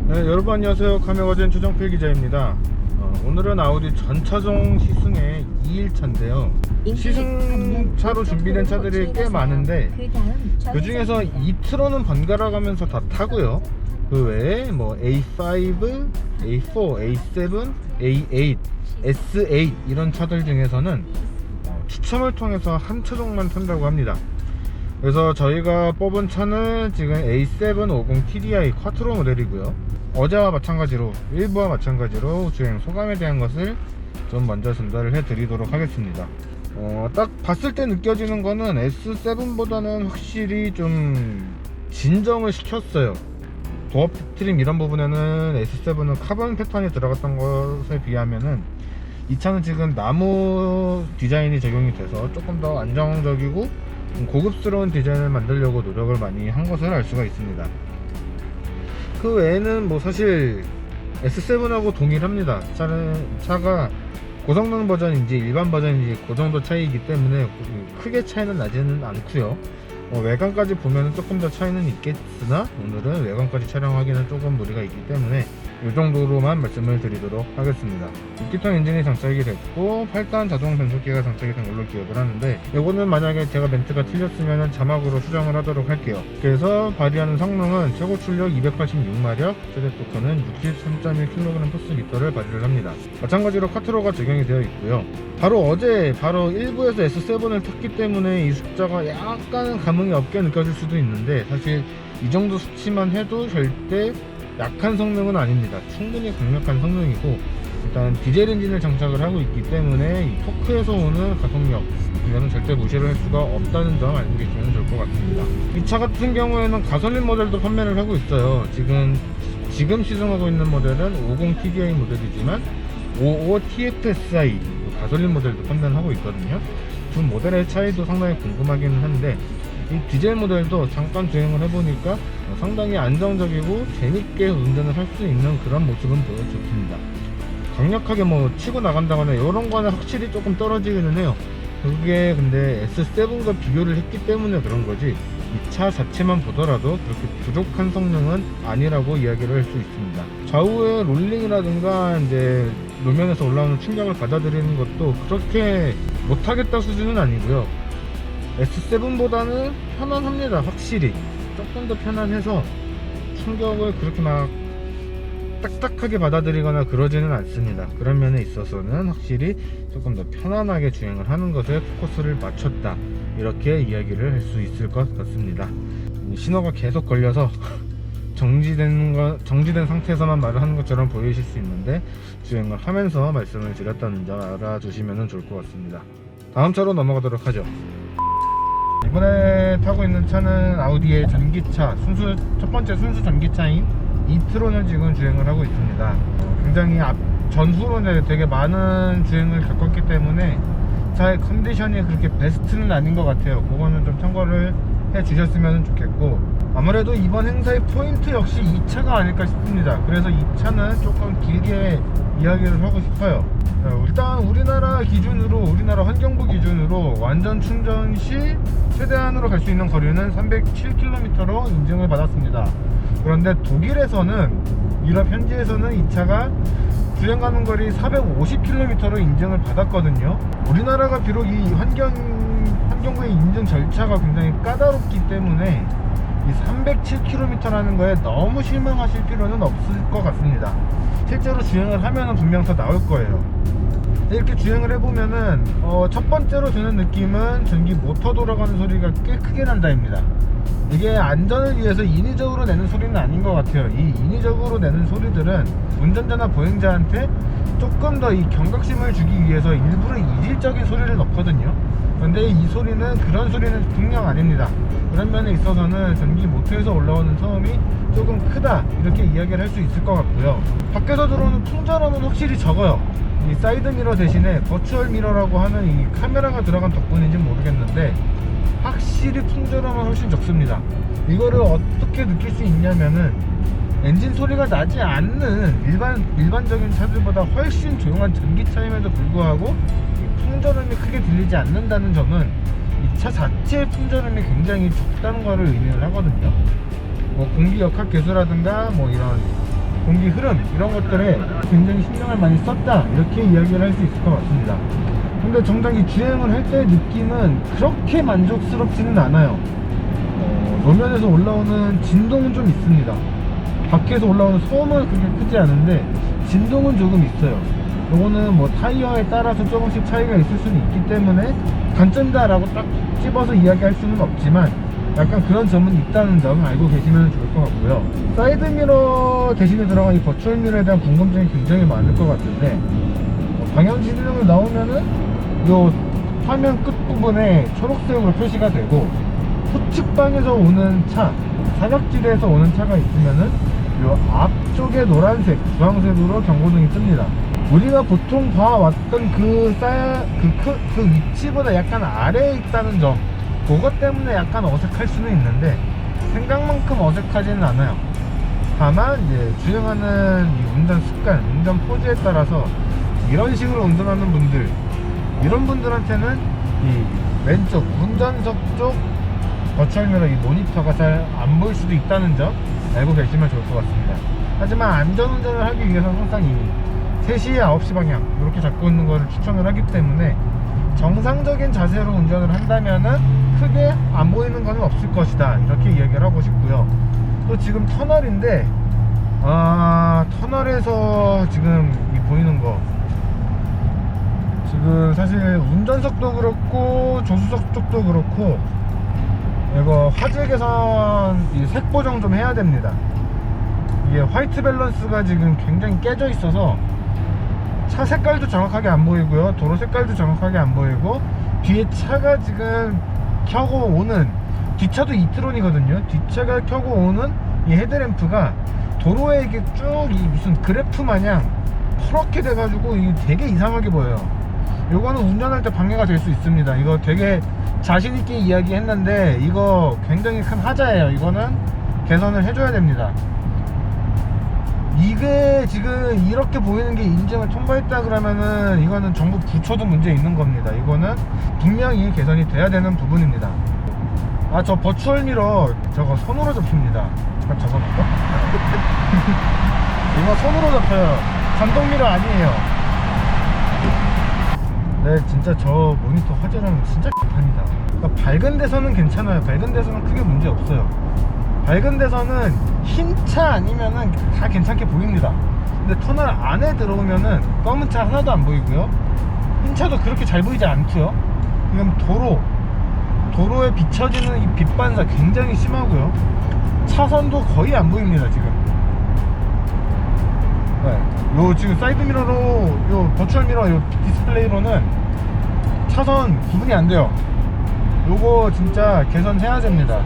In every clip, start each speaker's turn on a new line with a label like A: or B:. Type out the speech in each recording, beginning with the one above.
A: 네, 여러분 안녕하세요. 카메거진 최정필 기자입니다. 오늘은 아우디 전차종 시승의 2일차인데요 시승차로 준비된 차들이 꽤 많은데 그 중에서 이트로는 번갈아 가면서 다 타고요. 그 외에 뭐 A5, A4, A7, A8, S8 이런 차들 중에서는 추첨을 통해서 한 차종만 탄다고 합니다. 그래서 저희가 뽑은 차는 지금 A750 TDI 쿼트로 모델이고요. 어제와 마찬가지로 일부와 마찬가지로 주행 소감에 대한 것을 좀 먼저 전달을 해 드리도록 하겠습니다. 딱 봤을 때 느껴지는 거는 S7보다는 확실히 좀 진정을 시켰어요. 도어 트림 이런 부분에는 S7은 카본 패턴이 들어갔던 것에 비하면은 이 차는 지금 나무 디자인이 적용이 돼서 조금 더 안정적이고 고급스러운 디자인을 만들려고 노력을 많이 한 것을 알 수가 있습니다. 그 외에는 뭐 사실 S7하고 동일합니다. 차가 고성능 버전인지 일반 버전인지 그 정도 차이이기 때문에 크게 차이는 나지는 않고요. 외관까지 보면 조금 더 차이는 있겠으나 오늘은 외관까지 촬영하기는 조금 무리가 있기 때문에 이 정도로만 말씀을 드리도록 하겠습니다. 6기통 엔진이 장착이 됐고 8단 자동 변속기가 장착이 된 걸로 기억을 하는데 이거는 만약에 제가 멘트가 틀렸으면 자막으로 수정을 하도록 할게요. 그래서 발휘하는 성능은 최고 출력 286마력, 최대 토크는 63.1kgm/L를 발휘를 합니다. 마찬가지로 쿼트로가 적용이 되어 있고요. 어제 바로 1부에서 S7을 탔기 때문에 이 숫자가 약간 감흥이 없게 느껴질 수도 있는데 사실 이 정도 수치만 해도 절대 약한 성능은 아닙니다. 충분히 강력한 성능이고 일단 디젤 엔진을 장착을 하고 있기 때문에 이 토크에서 오는 가속력 이거는 절대 무시를 할 수가 없다는 점 알고 계시면 좋을 것 같습니다. 이 차 같은 경우에는 가솔린 모델도 판매를 하고 있어요. 지금 시승하고 있는 모델은 50 TDI 모델이지만 55 TFSI 가솔린 모델도 판매를 하고 있거든요. 두 모델의 차이도 상당히 궁금하기는 한데 이 디젤 모델도 잠깐 주행을 해보니까 상당히 안정적이고 재밌게 운전을 할 수 있는 그런 모습은 보여줬습니다. 강력하게 뭐 치고 나간다거나 이런 거는 확실히 조금 떨어지기는 해요. 그게 근데 S7과 비교를 했기 때문에 그런 거지 이 차 자체만 보더라도 그렇게 부족한 성능은 아니라고 이야기를 할 수 있습니다. 좌우의 롤링이라든가 이제路面에서 올라오는 충격을 받아들이는 것도 그렇게 못하겠다 수준은 아니고요. S7보다는 편안합니다. 확실히 조금 더 편안해서 충격을 그렇게 막 딱딱하게 받아들이거나 그러지는 않습니다. 그런 면에 있어서는 확실히 조금 더 편안하게 주행을 하는 것에 포커스를 맞췄다 이렇게 이야기를 할 수 있을 것 같습니다. 신호가 계속 걸려서 정지된 상태에서만 말을 하는 것처럼 보이실 수 있는데 주행을 하면서 말씀을 드렸다는 점 알아주시면 좋을 것 같습니다. 다음 차로 넘어가도록 하죠. 이번에 타고 있는 차는 아우디의 전기차 첫 번째 순수 전기차인 이트론을 지금 주행을 하고 있습니다. 굉장히 전후로 되게 많은 주행을 겪었기 때문에 차의 컨디션이 그렇게 베스트는 아닌 것 같아요. 그거는 좀 참고를 해 주셨으면 좋겠고 아무래도 이번 행사의 포인트 역시 이 차가 아닐까 싶습니다. 그래서 이 차는 조금 길게 이야기를 하고 싶어요. 일단 우리나라 환경부 기준으로 완전 충전 시 최대한으로 갈 수 있는 거리는 307km로 인증을 받았습니다. 그런데 독일에서는 유럽 현지에서는 이 차가 주행 가는 거리 450km로 인증을 받았거든요. 우리나라가 비록 이 환경부의 인증 절차가 굉장히 까다롭기 때문에 이 307km라는 거에 너무 실망하실 필요는 없을 것 같습니다. 실제로 주행을 하면 분명 더 나올 거예요. 이렇게 주행을 해보면은 첫 번째로 드는 느낌은 전기 모터 돌아가는 소리가 꽤 크게 난다입니다. 이게 안전을 위해서 인위적으로 내는 소리는 아닌 것 같아요. 이 인위적으로 내는 소리들은 운전자나 보행자한테 조금 더 이 경각심을 주기 위해서 일부러 이질적인 소리를 넣거든요. 그런데 이 소리는 그런 소리는 분명 아닙니다. 그런 면에 있어서는 전기 모터에서 올라오는 소음이 조금 크다 이렇게 이야기를 할 수 있을 것 같고요. 밖에서 들어오는 풍전음은 확실히 적어요. 이 사이드 미러 대신에 버추얼 미러라고 하는 이 카메라가 들어간 덕분인지는 모르겠는데 확실히 풍전음은 훨씬 적습니다. 이거를 어떻게 느낄 수 있냐면은 엔진 소리가 나지 않는 일반적인 차들보다 훨씬 조용한 전기차임에도 불구하고 이 풍전음이 크게 들리지 않는다는 점은 이 차 자체의 풍전음이 굉장히 적다는 것을 의미를 하거든요. 뭐 공기 역학 개수라든가 뭐 이런 공기 흐름 이런 것들에 굉장히 신경을 많이 썼다 이렇게 이야기를 할 수 있을 것 같습니다. 근데 정작 이 주행을 할 때의 느낌은 그렇게 만족스럽지는 않아요. 노면에서 올라오는 진동은 좀 있습니다. 밖에서 올라오는 소음은 그렇게 크지 않은데 진동은 조금 있어요. 요거는 뭐 타이어에 따라서 조금씩 차이가 있을 수는 있기 때문에 단점이다 라고 딱 집어서 이야기할 수는 없지만 약간 그런 점은 있다는 점 알고 계시면 좋을 것 같고요. 사이드미러 대신에 들어간 이 버추얼미러에 대한 궁금증이 굉장히 많을 것 같은데 방향 지도등을 나오면은 요 화면 끝부분에 초록색으로 표시가 되고 후측방에서 오는 차, 사각지대에서 오는 차가 있으면은 요 앞쪽에 노란색, 주황색으로 경고등이 뜹니다. 우리가 보통 봐왔던 그 위치보다 약간 아래에 있다는 점, 그것 때문에 약간 어색할 수는 있는데 생각만큼 어색하지는 않아요. 다만 이제 주행하는 이 운전 습관, 운전 포즈에 따라서 이런 식으로 운전하는 분들, 이런 분들한테는 이 왼쪽 운전석 쪽 버추얼미러 이 모니터가 잘 안 보일 수도 있다는 점 알고 계시면 좋을 것 같습니다. 하지만 안전운전을 하기 위해서는 항상 이 3시, 9시 방향 이렇게 잡고 있는 거를 추천을 하기 때문에 정상적인 자세로 운전을 한다면은 크게 안 보이는 건 없을 것이다 이렇게 이야기를 하고 싶고요. 또 지금 터널인데 터널에서 지금 이 보이는 거 지금 사실 운전석도 그렇고 조수석 쪽도 그렇고 이거 화질 개선 이 색 보정 좀 해야 됩니다. 이게 화이트 밸런스가 지금 굉장히 깨져 있어서 차 색깔도 정확하게 안 보이고요, 도로 색깔도 정확하게 안 보이고 뒤에 차가 지금 켜고 오는, 뒷차도 이트론이거든요. 뒷차가 켜고 오는 이 헤드램프가 도로에 이게 쭉 이 무슨 그래프 마냥 퍼렇게 돼가지고 이게 되게 이상하게 보여요. 요거는 운전할 때 방해가 될 수 있습니다. 이거 되게 자신있게 이야기했는데 이거 굉장히 큰 하자예요. 이거는 개선을 해줘야 됩니다. 이게 지금 이렇게 보이는 게 인증을 통과했다 그러면은 이거는 정부 부처도 문제 있는 겁니다. 이거는 분명히 개선이 돼야 되는 부분입니다. 저 버추얼미러 저거 손으로 잡힙니다. 잠깐 잡아볼까? 이거 손으로 잡혀요. 전동미러 아니에요. 네, 진짜 저 모니터 화질은 진짜 X합니다. 그러니까 밝은 데서는 괜찮아요. 밝은 데서는 크게 문제 없어요. 밝은 데서는 흰 차 아니면은 다 괜찮게 보입니다. 근데 터널 안에 들어오면은 검은 차 하나도 안 보이고요, 흰 차도 그렇게 잘 보이지 않고요. 지금 도로에 비춰지는 이 빛반사 굉장히 심하고요, 차선도 거의 안 보입니다. 지금 요 지금 사이드미러로 요 버추얼미러 요 디스플레이로는 차선 구분이 안 돼요. 요거 진짜 개선해야 됩니다.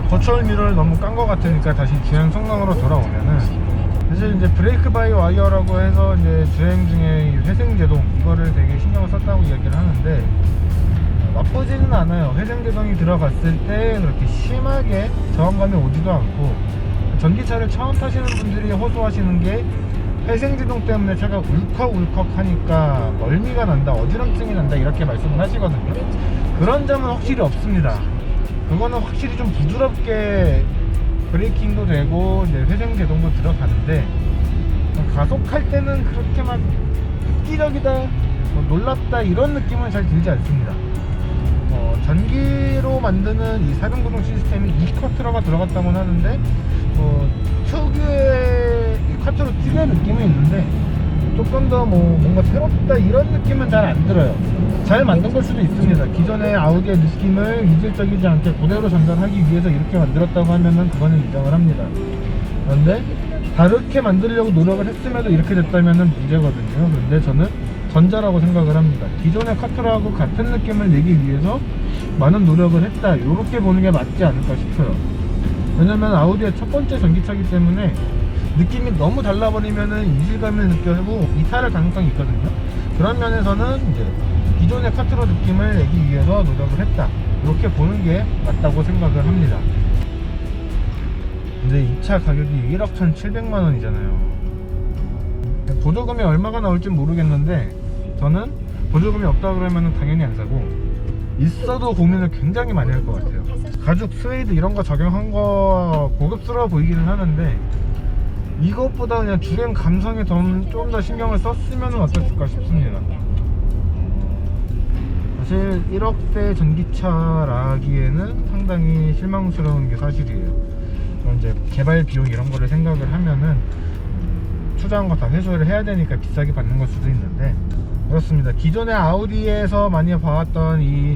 A: 버추얼미러를 너무 깐 것 같으니까 다시 주행 성능으로 돌아오면은 사실 이제 브레이크 바이 와이어라고 해서 이제 주행 중에 회생제동 이거를 되게 신경을 썼다고 이야기를 하는데 나쁘지는 않아요. 회생제동이 들어갔을 때 그렇게 심하게 저항감이 오지도 않고, 전기차를 처음 타시는 분들이 호소하시는 게 회생제동 때문에 차가 울컥울컥 하니까 멀미가 난다, 어지럼증이 난다 이렇게 말씀을 하시거든요. 그런 점은 확실히 없습니다. 그거는 확실히 좀 부드럽게 브레이킹도 되고 이제 회생제동도 들어가는데 가속할 때는 그렇게 막 획기적이다, 놀랍다 이런 느낌은 잘 들지 않습니다. 전기로 만드는 이 사륜구동 시스템이 이쿼트로가 들어갔다고는 하는데 특유의 쿼트로 특유의 느낌은 있는데 조금 더 뭔가 새롭다 이런 느낌은 잘 안 들어요. 잘 만든 걸 수도 있습니다. 기존의 아우디의 느낌을 이질적이지 않게 그대로 전달하기 위해서 이렇게 만들었다고 하면은 그거는 인정을 합니다. 그런데 다르게 만들려고 노력을 했음에도 이렇게 됐다면은 문제거든요. 그런데 저는 전자라고 생각을 합니다. 기존의 카트라하고 같은 느낌을 내기 위해서 많은 노력을 했다, 이렇게 보는 게 맞지 않을까 싶어요. 왜냐면 아우디의 첫 번째 전기차이기 때문에 느낌이 너무 달라버리면은 이질감을 느껴지고 이탈할 가능성이 있거든요. 그런 면에서는 이제 기존의 카트로 느낌을 내기 위해서 노력을 했다, 이렇게 보는 게 맞다고 생각을 합니다. 근데 이 차 가격이 1억 1,700만 원이잖아요. 보조금이 얼마가 나올지 모르겠는데 저는 보조금이 없다 그러면 당연히 안 사고, 있어도 고민을 굉장히 많이 할 것 같아요. 가죽 스웨이드 이런 거 적용한 거 고급스러워 보이기는 하는데 이것보다 그냥 주행 감성에 좀 더 신경을 썼으면 어땠을까 싶습니다. 사실 1억대 전기차라기에는 상당히 실망스러운 게 사실이에요. 이제 개발 비용 이런 거를 생각을 하면은 투자한 거 다 회수를 해야 되니까 비싸게 받는 걸 수도 있는데, 그렇습니다. 기존의 아우디에서 많이 봐왔던 이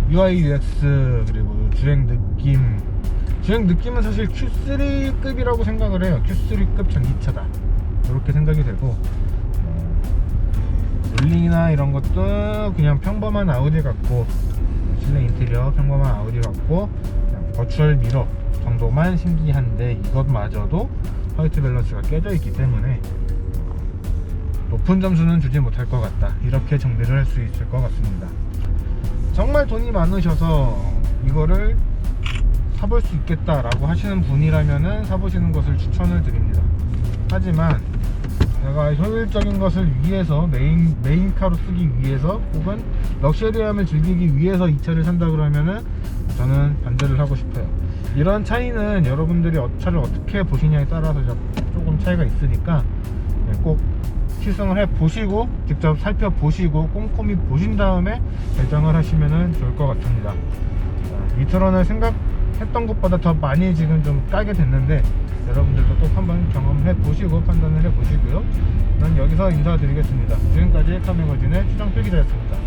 A: UI UX 그리고 주행 느낌은 사실 Q3급이라고 생각을 해요. Q3급 전기차다 이렇게 생각이 되고, 롤링이나 이런 것도 그냥 평범한 아우디 같고, 실내 인테리어 평범한 아우디 같고, 그냥 버추얼 미러 정도만 신기한데 이것마저도 화이트 밸런스가 깨져 있기 때문에 높은 점수는 주지 못할 것 같다, 이렇게 정리를 할 수 있을 것 같습니다. 정말 돈이 많으셔서 이거를 사볼 수 있겠다 라고 하시는 분이라면 사보시는 것을 추천을 드립니다. 하지만 내가 효율적인 것을 위해서 메인카로 쓰기 위해서 혹은 럭셔리함을 즐기기 위해서 이 차를 산다 그러면은 저는 반대를 하고 싶어요. 이런 차이는 여러분들이 차를 어떻게 보시냐에 따라서 조금 차이가 있으니까 꼭 시승을 해 보시고 직접 살펴보시고 꼼꼼히 보신 다음에 결정을 하시면 좋을 것 같습니다. 이트론을 생각했던 것보다 더 많이 지금 좀 까게 됐는데 여러분들도 꼭 한번 경험해 보시고 판단을 해 보시고요. 난 여기서 인사드리겠습니다. 지금까지 카메거진의 추정 필기자였습니다.